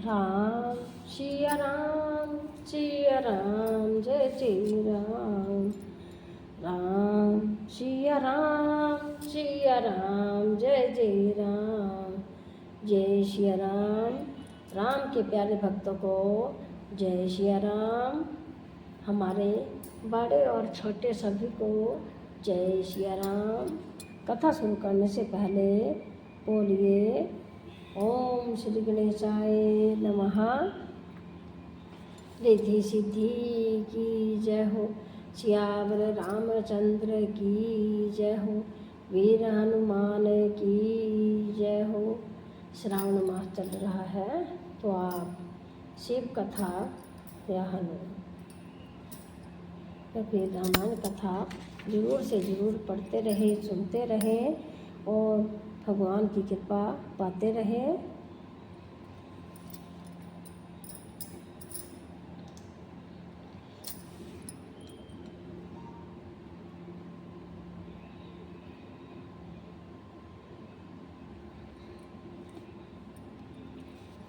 राम सिया राम सिया राम जय जय राम। राम सिया राम जय जय राम। जय सिया राम। राम के प्यारे भक्तों को जय सिया राम। हमारे बड़े और छोटे सभी को जय सिया राम। कथा शुरू करने से पहले बोलिए ओम श्री गणेशाय नमः। रिद्धि सिद्धि की जय हो, सियावर रामचंद्र की जय हो, वीर हनुमान की जय हो। श्रावण मास चल रहा है तो आप शिव कथा या फिर रामायण कथा जरूर से जरूर पढ़ते रहे, सुनते रहे और भगवान की कृपा पाते रहे।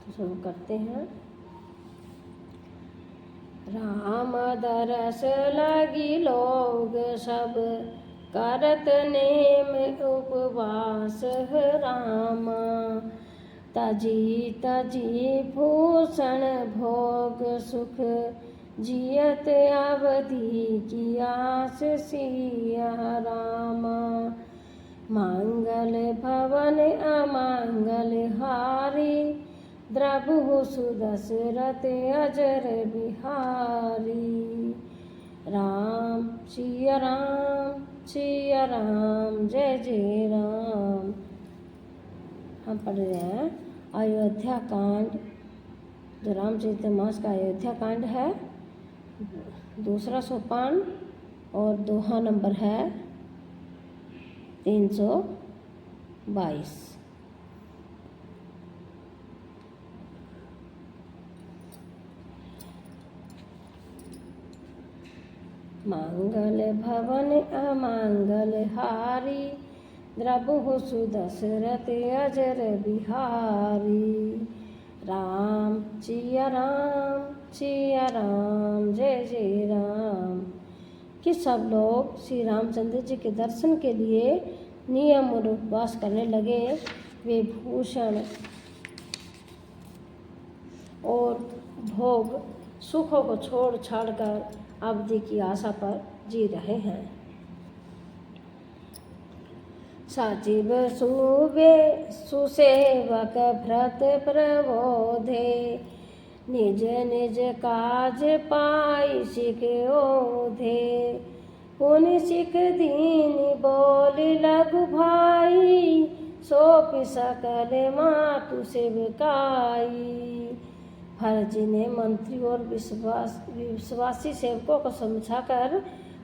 तो शुरू करते हैं। राम दरस लगी लोग सब करत नेम उपवास राम। तजी तजी भूषण भोग सुख जियत अवधि की आस सिया राम। मंगल भवन अमंगल हारी द्रभु सुदशरथ अजर बिहारी। राम सिया राम जय जय राम। हम पढ़ रहे हैं अयोध्या कांड, जो रामचरितमानस का अयोध्या कांड है। दूसरा सोपान और दोहा नंबर है 322। मंगल भवन अमंगल हारी द्रभु सुदशरथ अजर बिहारी। राम सिया राम जय जय राम। कि सब लोग श्री रामचंद्र जी के दर्शन के लिए नियम और उपवास करने लगे। वे भूषण और भोग सुखों को छोड़ छाड़ कर अवधि की आशा पर जी रहे हैं। सचिव सुसेवक भ्रत प्रबोधे निज निज काज पाई सिख ओधे। पुनि सिख दीन बोल लघु भाई सौंप सकल मातु सेवकाई। भरत ने मंत्री और विश्वासी सेवकों को समझाकर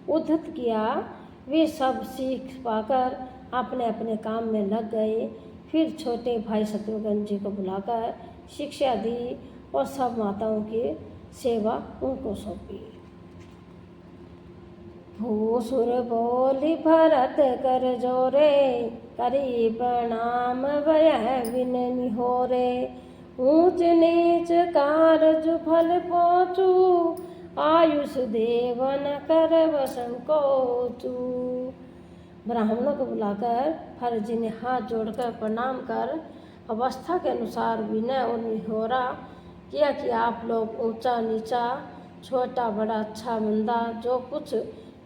उद्धत किया। वे सब सीख पाकर अपने अपने काम में लग गए। फिर छोटे भाई शत्रुघ्न जी को बुलाकर शिक्षा दी और सब माताओं की सेवा उनको सौंपी। भूसुर बोली भरत कर जोरे करी प्रणाम वह विन निहोरे। ऊंच नीच कारज फल पहुँचू आयुष देवन कर संकोचू। ब्राह्मणों को बुलाकर भरत जी ने हाथ जोड़कर प्रणाम कर अवस्था के अनुसार विनय और निहोरा किया कि आप लोग ऊंचा नीचा छोटा बड़ा अच्छा मंदा जो कुछ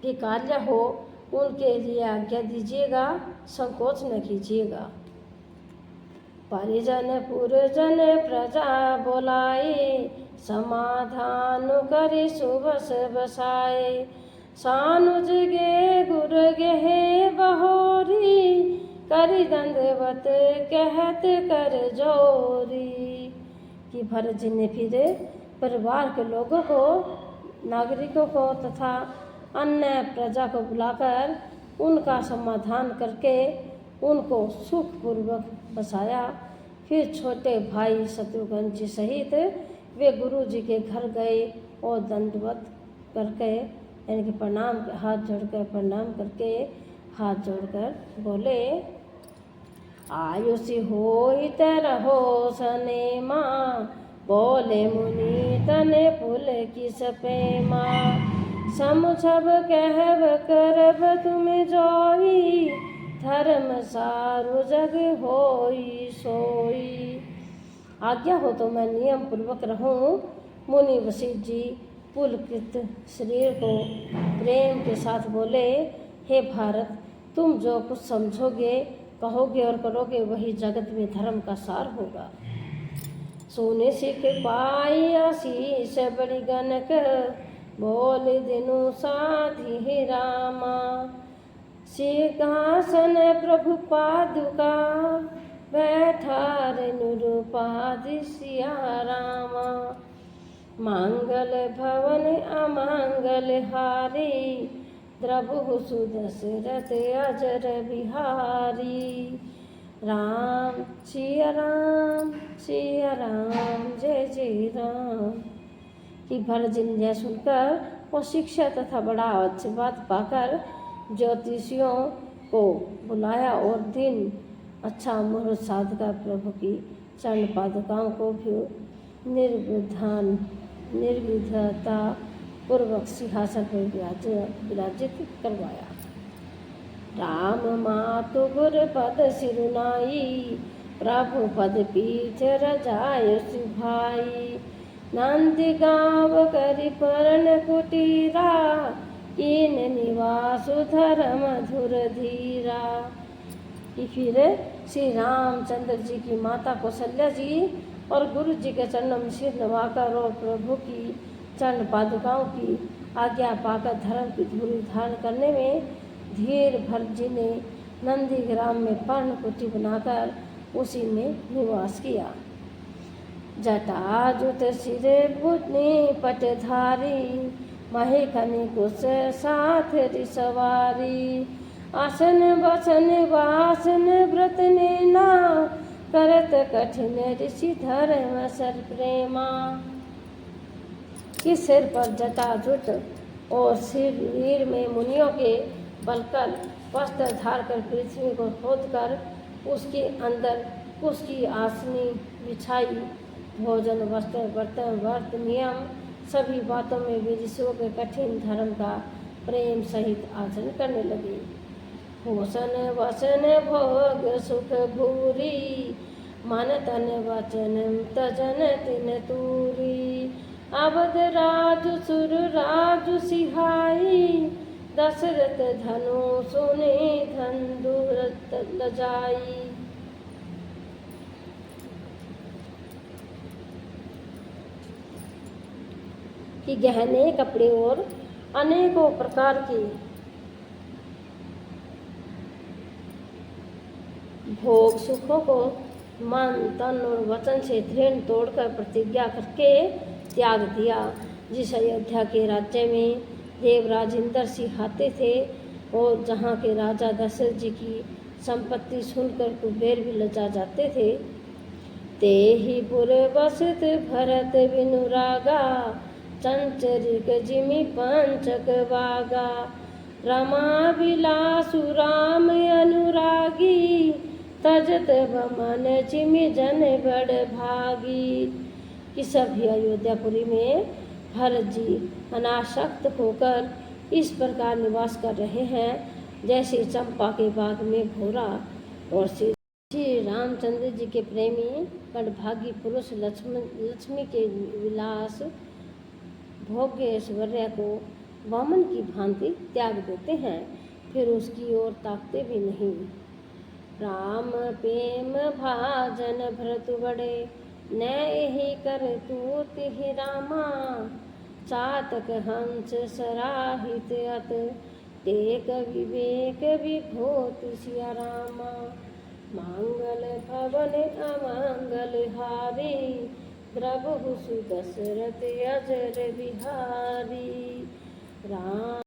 भी कार्य हो उनके लिए आज्ञा दीजिएगा, संकोच न कीजिएगा। परिजन पुरजन प्रजा बोलाए समाधान करि सुबस बसाए। सानुज गे गुर गे बहोरी करि दंडवत कहत कर जोरी। कि भरत जी ने फिर परिवार के लोगों को, नागरिकों को तथा अन्य प्रजा को बुलाकर उनका समाधान करके उनको सुखपूर्वक बसाया। फिर छोटे भाई शत्रुघ्न जी सहित वे गुरु जी के घर गए और दंडवत करके यानी कि प्रणाम हाथ जोड़कर प्रणाम करके हाथ जोड़कर बोले आयुष होई तरहो सने माँ बोले मुनि तने पुल की सपेमा, समुझब कहब करब तुम जोई, धर्म सारु जग होई सोई। आज्ञा हो तो मैं नियम पूर्वक रहूं। मुनि वशिष्ठ जी पुलकित शरीर को प्रेम के साथ बोले, हे भारत, तुम जो कुछ समझोगे, कहोगे और करोगे वही जगत में धर्म का सार होगा। सोने सिख पाई आशीष बड़ी गनक, बोल दिनु साधि रामा, सिंहासन प्रभु पादुका, बैठा निरुपाधि सिया रामा। मांगल भवन अमांगल हारी, द्रभु सुदशरथ अजर बिहारी। राम सिया राम जय जय राम। कि भरत जी ने यह सुनकर और शिक्षा तथा बड़ा आशीर्वाद पाकर ज्योतिषियों को बुलाया और दिन अच्छा मुहूर्त साधकर प्रभु की चरण पादुकाओं को भी निर्विघ्नता पूर्वक सिंहासन पर विराजित करवाया। राम मातु गुर पद सिरुनाई, प्रभु पद पीठ रजाय सुभाई। नंदी गाँव करि पर्ण कुटीरा, इन निवास धर्म मधुर धीरा। फिर श्री रामचंद्र जी की माता कौशल्या जी और गुरु जी के चरणों में सिर नवाकर और प्रभु की चरण पादुकाओं की आज्ञा पाकर धर्म की धूरी धारण करने में धीर भरत जी ने नंदीग्राम में पर्णकुटी बनाकर उसी में निवास किया। जटा जुट सिरे पुतनी पटधारी, महेखनी कुश साथ रिसवारी। आसन बसन वासन व्रत नेना, करत कठिन ऋषि धर्म सर प्रेमा। कि सिर पर जटा जुट और शरीर में मुनियों के बलकर वस्त्र धार कर पृथ्वी को खोदकर उसके अंदर उसकी आसनी बिछाई। भोजन वस्त्र बर्तन व्रत नियम सभी बातों में वे ऋषियों के कठिन धर्म का प्रेम सहित आचरण करने लगे। पोषण वसन भोग सुख भूरी, मन तन वचन तजन तिन तूरी। अवध राजु सुर राजु सिहाई, दशरथ धनु सुने धनुरत लजाई। कि गहने कपड़े और अनेकों प्रकार के भोग सुखों को मन तन और वचन से दृढ़ तोड़कर प्रतिज्ञा करके त्याग दिया। जिस अयोध्या के राज्य में देवराज इंद्र सिंहाते थे और जहाँ के राजा दशरथ जी की संपत्ति सुनकर कुबेर भी लजा जाते थे, ते ही पुर बसत भरत विनुरागा, चंचरिक जिमि पंचक बागा। रमा विलासु राम अनुरागी, तजत बमन जिमि जन बड़ भागी। कि सभी अयोध्यापुरी में भरत जी अनासक्त होकर इस प्रकार निवास कर रहे हैं जैसे चंपा के बाग में घोरा। और श्री रामचंद्र जी के प्रेमी बड़भागी पुरुष लक्ष्मी के विलास भोग्य ऐश्वर्य को वामन की भांति त्याग देते हैं, फिर उसकी ओर ताकते भी नहीं। राम प्रेम भाजन भरत बड़े, नैहि कर तूत ही रामा। चातक हंस सराहित अत, टेक विवेक विभूति सिया रामा। मांगल भवन अमंगल हारी, द्रवहु सुदशरथ अजर बिहारी। राम